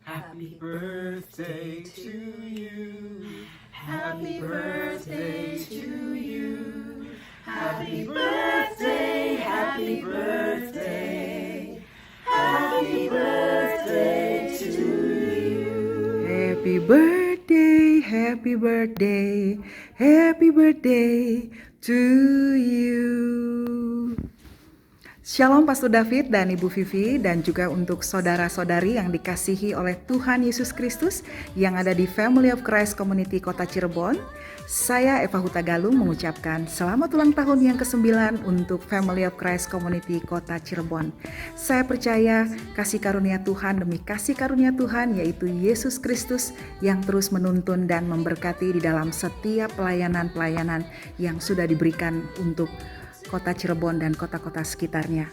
Happy birthday to you. Happy birthday to you. Happy birthday, happy birthday. Happy birthday to you. Happy birthday, happy birthday, happy birthday to you. Shalom Pastor David dan Ibu Vivi, dan juga untuk saudara-saudari yang dikasihi oleh Tuhan Yesus Kristus yang ada di Family of Christ Community Kota Cirebon. Saya Eva Huta Galung mengucapkan selamat ulang tahun yang ke-9 untuk Family of Christ Community Kota Cirebon. Saya percaya kasih karunia Tuhan demi kasih karunia Tuhan, yaitu Yesus Kristus, yang terus menuntun dan memberkati di dalam setiap pelayanan-pelayanan yang sudah diberikan untuk Kota Cirebon dan kota-kota sekitarnya.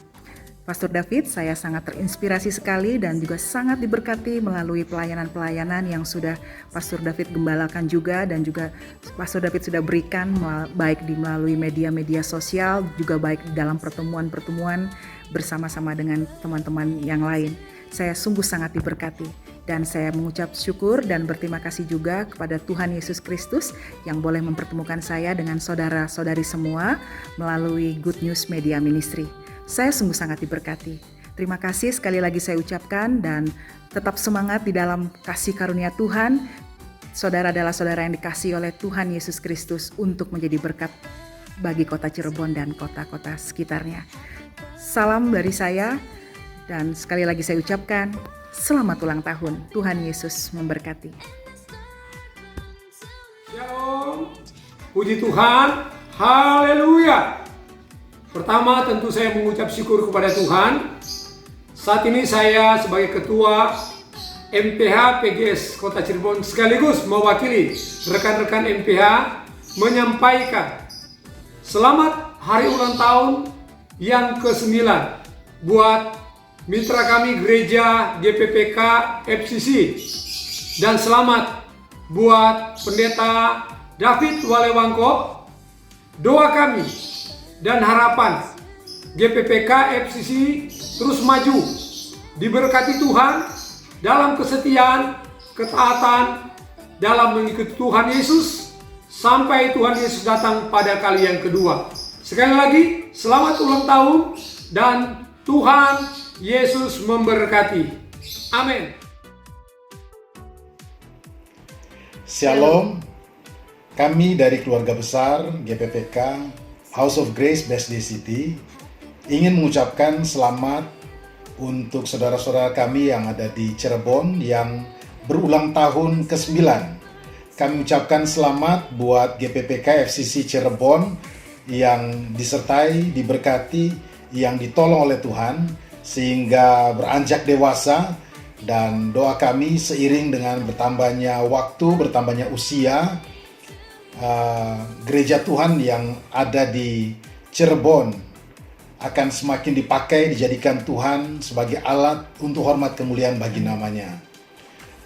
Pastor David, saya sangat terinspirasi sekali dan juga sangat diberkati melalui pelayanan-pelayanan yang sudah Pastor David gembalakan juga, dan juga Pastor David sudah berikan baik melalui media-media sosial, juga baik di dalam pertemuan-pertemuan bersama-sama dengan teman-teman yang lain. Saya sungguh sangat diberkati, dan saya mengucap syukur dan berterima kasih juga kepada Tuhan Yesus Kristus yang boleh mempertemukan saya dengan saudara-saudari semua melalui Good News Media Ministry. Saya sungguh sangat diberkati. Terima kasih sekali lagi saya ucapkan, dan tetap semangat di dalam kasih karunia Tuhan. Saudara adalah saudara yang dikasihi oleh Tuhan Yesus Kristus untuk menjadi berkat bagi kota Cirebon dan kota-kota sekitarnya. Salam dari saya. Dan sekali lagi saya ucapkan selamat ulang tahun. Tuhan Yesus memberkati. Shalom, puji Tuhan, haleluya. Pertama tentu saya mengucap syukur kepada Tuhan. Saat ini saya sebagai ketua MPH PGS Kota Cirebon sekaligus mewakili rekan-rekan MPH menyampaikan selamat hari ulang tahun yang ke-9 buat mitra kami gereja GPPK FCC, dan selamat buat pendeta David Walewangko. Doa kami dan harapan GPPK FCC terus maju, diberkati Tuhan dalam kesetiaan, ketaatan dalam mengikuti Tuhan Yesus sampai Tuhan Yesus datang pada kali yang kedua. Sekali lagi selamat ulang tahun, dan Tuhan Yesus memberkati. Amin. Shalom. Kami dari keluarga besar GPPK House of Grace BSD City ingin mengucapkan selamat untuk saudara-saudara kami yang ada di Cirebon yang berulang tahun ke-9. Kami ucapkan selamat buat GPPK FCC Cirebon yang disertai, diberkati, yang ditolong oleh Tuhan sehingga beranjak dewasa, dan doa kami seiring dengan bertambahnya waktu, bertambahnya usia, gereja Tuhan yang ada di Cirebon akan semakin dipakai, dijadikan Tuhan sebagai alat untuk hormat kemuliaan bagi namanya.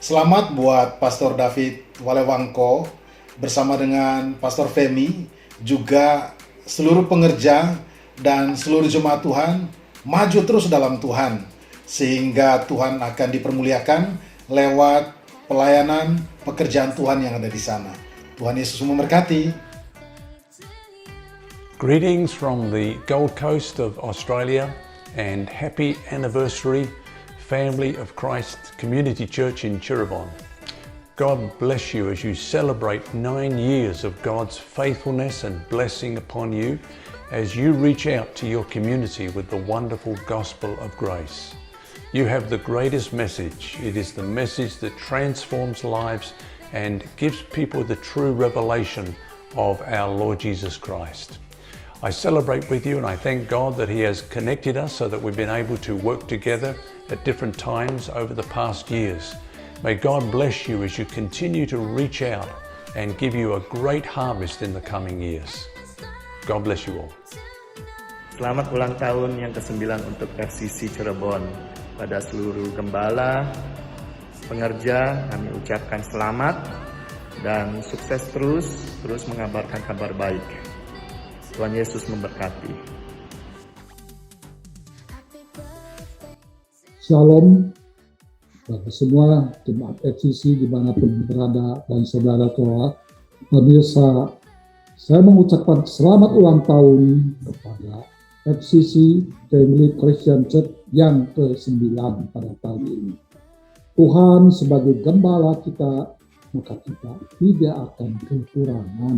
Selamat buat Pastor David Walewangko bersama dengan Pastor Femi, juga seluruh pengerja dan seluruh jemaat Tuhan. Maju terus dalam Tuhan, sehingga Tuhan akan dipermuliakan lewat pelayanan pekerjaan Tuhan yang ada di sana. Tuhan Yesus memberkati. Greetings from the Gold Coast of Australia, and happy anniversary, Family of Christ Community Church in Cirebon. God bless you as you celebrate 9 years of God's faithfulness and blessing upon you as you reach out to your community with the wonderful gospel of grace. You have the greatest message. It is the message that transforms lives and gives people the true revelation of our Lord Jesus Christ. I celebrate with you, and I thank God that He has connected us so that we've been able to work together at different times over the past years. May God bless you as you continue to reach out and give you a great harvest in the coming years. God bless you all. Selamat ulang tahun yang ke-9 untuk FCC Cirebon. Pada seluruh gembala, pengerja, kami ucapkan selamat dan sukses terus mengabarkan kabar baik. Tuhan Yesus memberkati. Shalom. bagi semua jemaat FCC dimanapun berada dan saudara-saudara pemirsa, saya mengucapkan selamat ulang tahun kepada FCC Family Christian Church yang ke-9 pada tahun ini. Tuhan sebagai gembala kita, maka kita tidak akan kekurangan.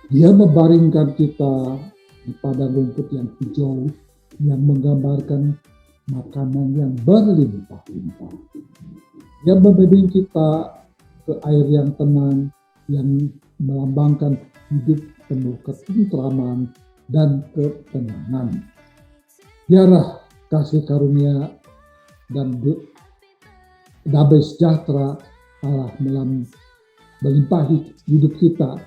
Dia membaringkan kita di padang rumput yang hijau yang menggambarkan makanan yang berlimpah-limpah. Dia membimbing kita ke air yang tenang yang melambangkan hidup penuh ketentraman dan ketenangan. Biarlah kasih karunia dan damai sejahtera Allah melimpahi hidup kita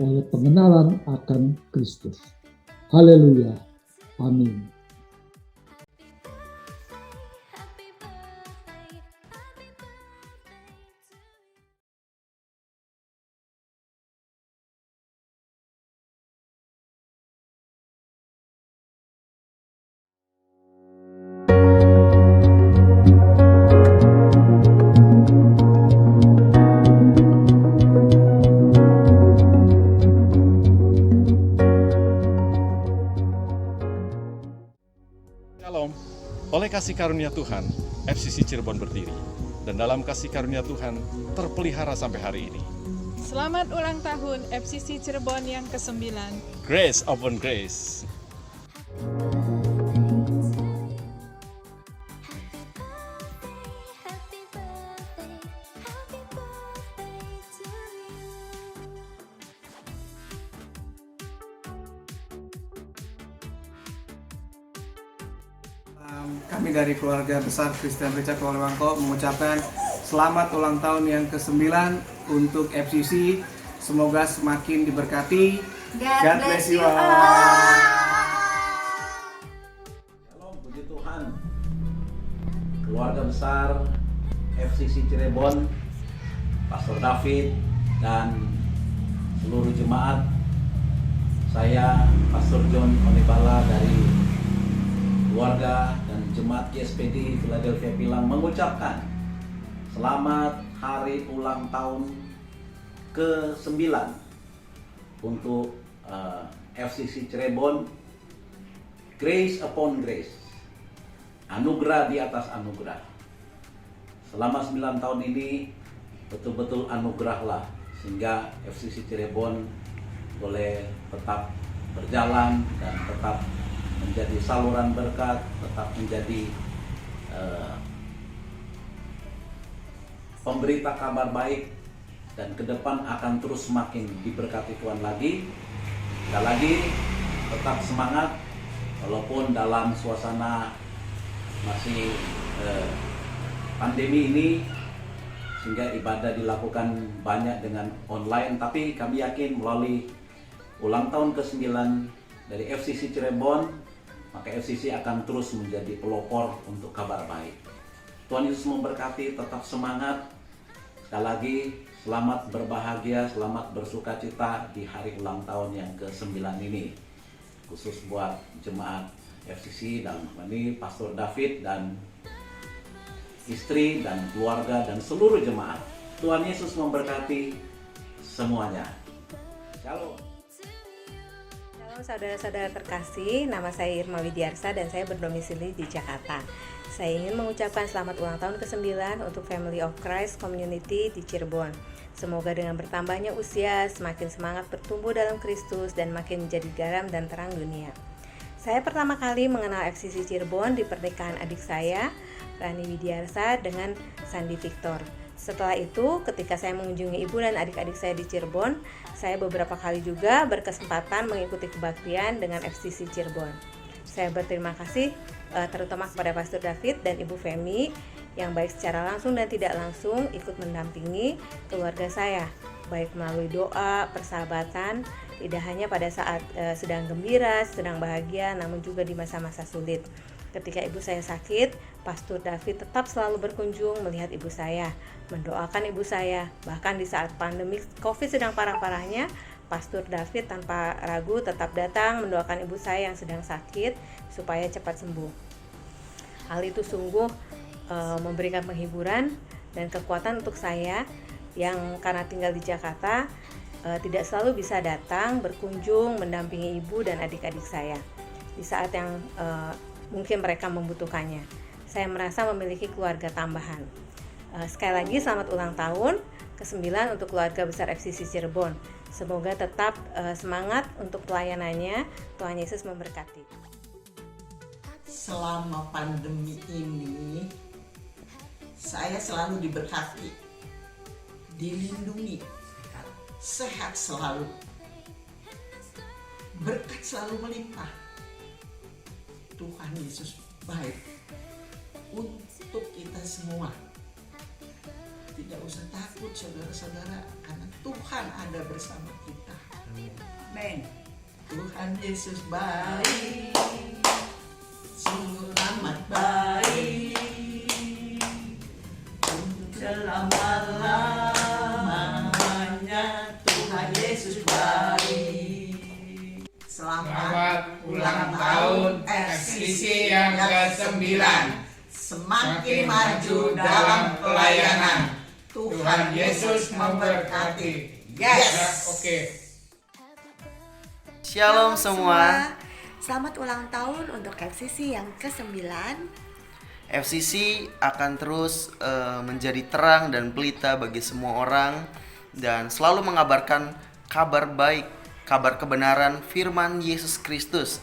oleh pengenalan akan Kristus. Haleluya. Amin. Shalom. Oleh kasih karunia Tuhan, FCC Cirebon berdiri. Dan dalam kasih karunia Tuhan, terpelihara sampai hari ini. Selamat ulang tahun FCC Cirebon yang ke-9. Grace upon grace. Kami dari keluarga besar Christian Richard Walewangko mengucapkan selamat ulang tahun yang ke-9 untuk FCC. Semoga semakin diberkati. God bless you all. Shalom, puji Tuhan. Keluarga besar FCC Cirebon, Pastor David dan seluruh jemaat. Saya Pastor John Onibala dari keluarga dan jemaat GSPD Philadelphia Pilang mengucapkan selamat hari ulang tahun ke-9 untuk FCC Cirebon. Grace upon grace, anugerah di atas anugerah. Selama 9 tahun ini betul-betul anugerahlah sehingga FCC Cirebon boleh tetap berjalan dan tetap menjadi saluran berkat, tetap menjadi pemberita kabar baik, dan ke depan akan terus semakin diberkati Tuhan lagi. Sekali lagi tetap semangat walaupun dalam suasana masih pandemi ini, sehingga ibadah dilakukan banyak dengan online, tapi kami yakin melalui ulang tahun ke-9 dari FCC Cirebon, maka FCC akan terus menjadi pelopor untuk kabar baik. Tuhan Yesus memberkati, tetap semangat. Sekali lagi, selamat berbahagia, selamat bersukacita di hari ulang tahun yang ke-9 ini. Khusus buat jemaat FCC dan ini Pastor David dan istri dan keluarga dan seluruh jemaat. Tuhan Yesus memberkati semuanya. Shalom. Halo saudara-saudara terkasih, nama saya Irma Widiarsa dan saya berdomisili di Jakarta. Saya ingin mengucapkan selamat ulang tahun ke-9 untuk Family of Christ Community di Cirebon. Semoga dengan bertambahnya usia, semakin semangat bertumbuh dalam Kristus dan makin menjadi garam dan terang dunia. Saya pertama kali mengenal FCC Cirebon di pernikahan adik saya, Rani Widiarsa dengan Sandi Victor. Setelah itu, ketika saya mengunjungi ibu dan adik-adik saya di Cirebon, saya beberapa kali juga berkesempatan mengikuti kebaktian dengan FCC Cirebon. Saya berterima kasih terutama kepada Pastor David dan Ibu Femi yang baik secara langsung dan tidak langsung ikut mendampingi keluarga saya, baik melalui doa, persahabatan, tidak hanya pada saat sedang gembira, sedang bahagia, namun juga di masa-masa sulit. Ketika ibu saya sakit, Pastor David tetap selalu berkunjung melihat ibu saya, mendoakan ibu saya. Bahkan di saat pandemi COVID sedang parah-parahnya, Pastor David tanpa ragu tetap datang mendoakan ibu saya yang sedang sakit supaya cepat sembuh. Hal itu sungguh memberikan penghiburan dan kekuatan untuk saya yang karena tinggal di Jakarta tidak selalu bisa datang, berkunjung, mendampingi ibu dan adik-adik saya di saat yang mungkin mereka membutuhkannya. Saya merasa memiliki keluarga tambahan. Sekali lagi selamat ulang tahun ke-9 untuk keluarga besar FCC Cirebon. Semoga tetap semangat untuk pelayanannya. Tuhan Yesus memberkati. Selama pandemi ini saya selalu diberkati, dilindungi, sehat selalu, berkat selalu melimpah. Tuhan Yesus baik untuk kita semua. Tidak usah takut saudara-saudara, karena Tuhan ada bersama kita. Amin. Tuhan Yesus baik, sungguh amat baik, untuk selama-lamanya Tuhan Yesus baik. Selamat ulang tahun FCC yang ke-9. Semakin maju dalam pelayanan. Tuhan Yesus memberkati. Yes. Oke. Shalom semua. Selamat ulang tahun untuk FCC yang ke-9. FCC akan terus menjadi terang dan pelita bagi semua orang dan selalu mengabarkan kabar baik, kabar kebenaran firman Yesus Kristus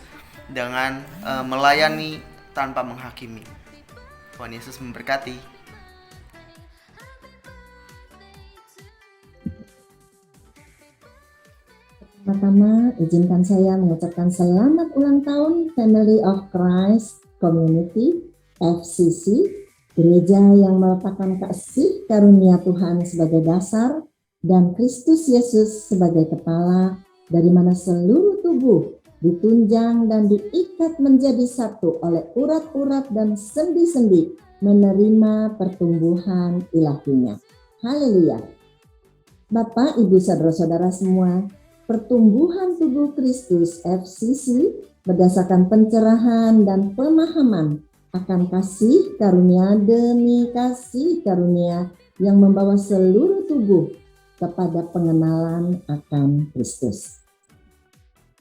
dengan melayani tanpa menghakimi. Tuhan Yesus memberkati. Pertama, izinkan saya mengucapkan selamat ulang tahun Family of Christ Community FCC, gereja yang meletakkan kasih karunia Tuhan sebagai dasar dan Kristus Yesus sebagai kepala, dari mana seluruh tubuh ditunjang dan diikat menjadi satu oleh urat-urat dan sendi-sendi menerima pertumbuhan ilahinya. Haleluya. Bapak, Ibu, saudara-saudara semua, pertumbuhan tubuh Kristus FCC berdasarkan pencerahan dan pemahaman akan kasih karunia demi kasih karunia yang membawa seluruh tubuh kepada pengenalan akan Kristus.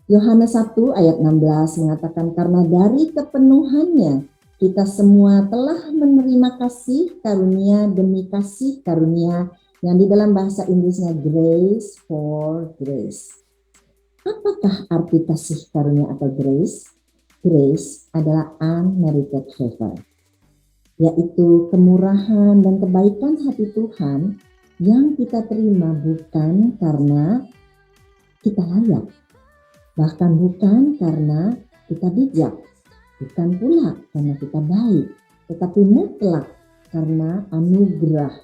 Yohanes 1 ayat 16 mengatakan, karena dari kepenuhannya kita semua telah menerima kasih karunia demi kasih karunia, yang di dalam bahasa Inggrisnya grace for grace. Apakah arti kasih karunia atau grace? Grace adalah unmerited favor, yaitu kemurahan dan kebaikan hati Tuhan yang kita terima bukan karena kita layak, bahkan bukan karena kita bijak, bukan pula karena kita baik, tetapi mutlak karena anugerah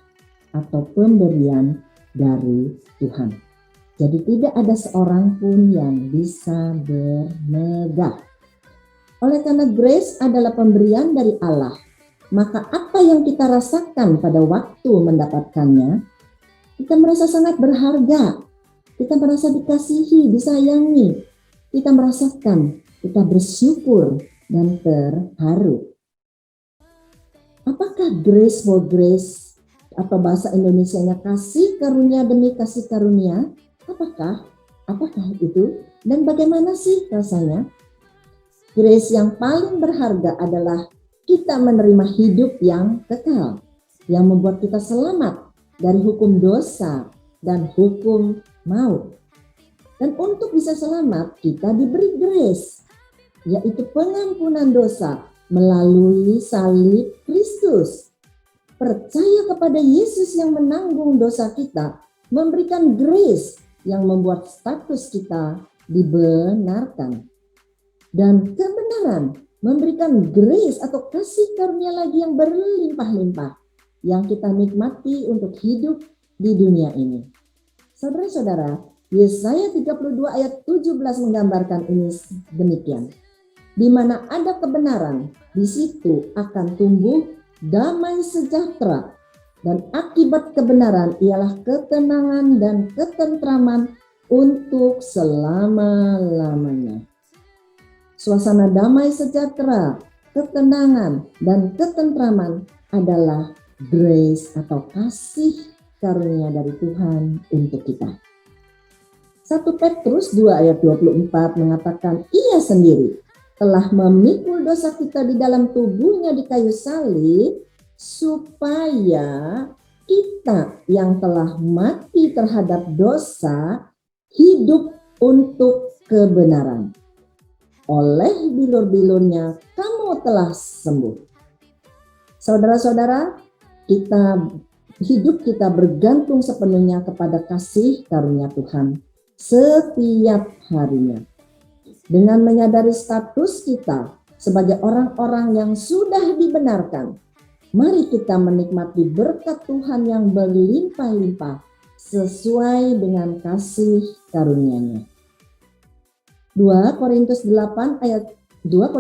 atau pemberian dari Tuhan. Jadi tidak ada seorang pun yang bisa bermegah. Oleh karena grace adalah pemberian dari Allah, maka apa yang kita rasakan pada waktu mendapatkannya, kita merasa sangat berharga, kita merasa dikasihi, disayangi, kita merasakan, kita bersyukur dan terharu. Apakah grace for grace atau bahasa Indonesianya kasih karunia demi kasih karunia? Apakah itu dan bagaimana sih rasanya? Grace yang paling berharga adalah kita menerima hidup yang kekal, yang membuat kita selamat dari hukum dosa dan hukum maut. Dan untuk bisa selamat, kita diberi grace, yaitu pengampunan dosa melalui salib Kristus. Percaya kepada Yesus yang menanggung dosa kita, memberikan grace yang membuat status kita dibenarkan. Dan kebenaran memberikan grace atau kasih karunia lagi yang berlimpah-limpah yang kita nikmati untuk hidup di dunia ini. Saudara-saudara, Yesaya 32 ayat 17 menggambarkan ini demikian. Di mana ada kebenaran, di situ akan tumbuh damai sejahtera, dan akibat kebenaran ialah ketenangan dan ketentraman untuk selama-lamanya. Suasana damai sejahtera, ketenangan, dan ketentraman adalah grace atau kasih karunia dari Tuhan untuk kita. 1 Petrus 2 ayat 24 mengatakan, Ia sendiri telah memikul dosa kita di dalam tubuhnya di kayu salib, supaya kita yang telah mati terhadap dosa hidup untuk kebenaran. Oleh bilur-bilurnya kamu telah sembuh. Saudara-saudara, hidup kita bergantung sepenuhnya kepada kasih karunia Tuhan setiap harinya. Dengan menyadari status kita sebagai orang-orang yang sudah dibenarkan, mari kita menikmati berkat Tuhan yang berlimpah-limpah sesuai dengan kasih karunia-Nya. 2 Korintus 9 ayat 8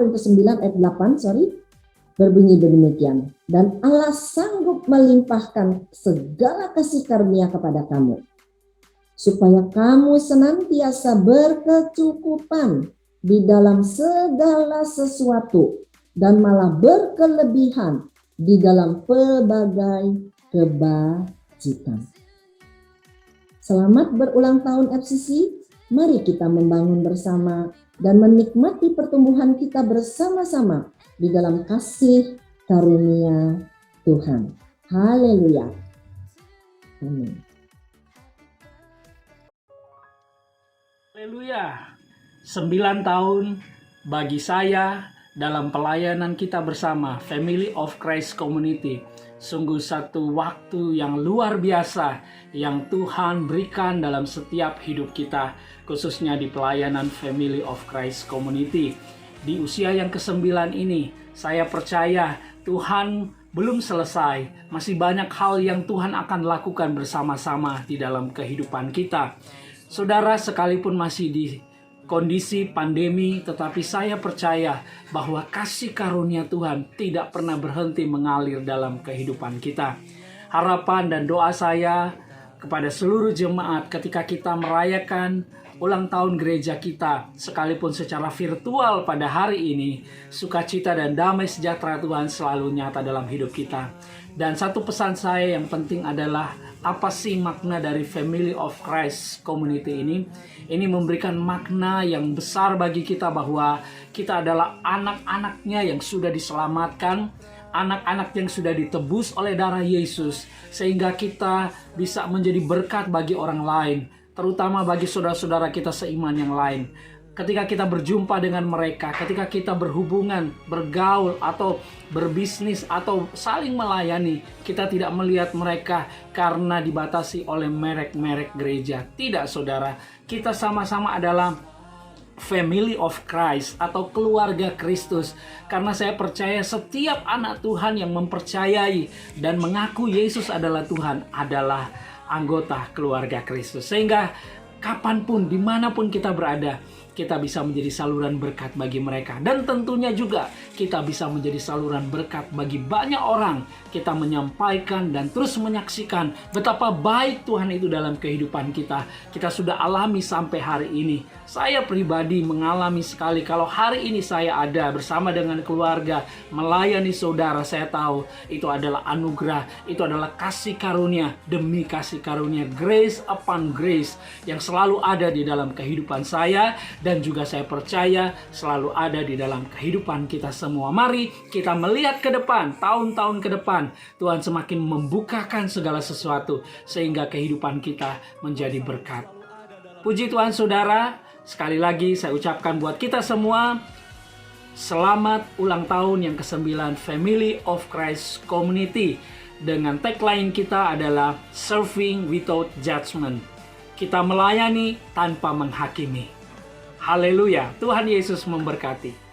berbunyi demikian, dan Allah sanggup melimpahkan segala kasih karunia kepada kamu, supaya kamu senantiasa berkecukupan di dalam segala sesuatu dan malah berkelebihan di dalam pelbagai kebajikan. Selamat berulang tahun FCC. Mari kita membangun bersama dan menikmati pertumbuhan kita bersama-sama di dalam kasih karunia Tuhan. Haleluya. Amin. Haleluya. 9 tahun bagi saya dalam pelayanan kita bersama Family of Christ Community. Sungguh satu waktu yang luar biasa yang Tuhan berikan dalam setiap hidup kita, khususnya di pelayanan Family of Christ Community. Di usia yang ke-9 ini, saya percaya Tuhan belum selesai. Masih banyak hal yang Tuhan akan lakukan bersama-sama di dalam kehidupan kita. Saudara, sekalipun masih di kondisi pandemi, tetapi saya percaya bahwa kasih karunia Tuhan tidak pernah berhenti mengalir dalam kehidupan kita. Harapan dan doa saya kepada seluruh jemaat ketika kita merayakan ulang tahun gereja kita, sekalipun secara virtual pada hari ini, sukacita dan damai sejahtera Tuhan selalu nyata dalam hidup kita. Dan satu pesan saya yang penting adalah, apa sih makna dari Family of Christ Community ini? Ini memberikan makna yang besar bagi kita bahwa kita adalah anak-anaknya yang sudah diselamatkan, anak-anak yang sudah ditebus oleh darah Yesus, sehingga kita bisa menjadi berkat bagi orang lain, terutama bagi saudara-saudara kita seiman yang lain. Ketika kita berjumpa dengan mereka, ketika kita berhubungan, bergaul, atau berbisnis, atau saling melayani, kita tidak melihat mereka karena dibatasi oleh merek-merek gereja. Tidak, saudara. Kita sama-sama adalah Family of Christ atau keluarga Kristus. Karena saya percaya setiap anak Tuhan yang mempercayai dan mengaku Yesus adalah Tuhan adalah anggota keluarga Kristus. Sehingga kapanpun, dimanapun kita berada, kita bisa menjadi saluran berkat bagi mereka. Dan tentunya juga kita bisa menjadi saluran berkat bagi banyak orang. Kita menyampaikan dan terus menyaksikan betapa baik Tuhan itu dalam kehidupan kita. Kita sudah alami sampai hari ini. Saya pribadi mengalami sekali kalau hari ini saya ada bersama dengan keluarga melayani saudara. Saya tahu itu adalah anugerah, itu adalah kasih karunia demi kasih karunia, grace upon grace yang selalu ada di dalam kehidupan saya. Dan juga saya percaya selalu ada di dalam kehidupan kita semua. Mari kita melihat ke depan, tahun-tahun ke depan, Tuhan semakin membukakan segala sesuatu sehingga kehidupan kita menjadi berkat. Puji Tuhan saudara, sekali lagi saya ucapkan buat kita semua, selamat ulang tahun yang ke-9 Family of Christ Community. Dengan tagline kita adalah Serving Without Judgment. Kita melayani tanpa menghakimi. Haleluya, Tuhan Yesus memberkati.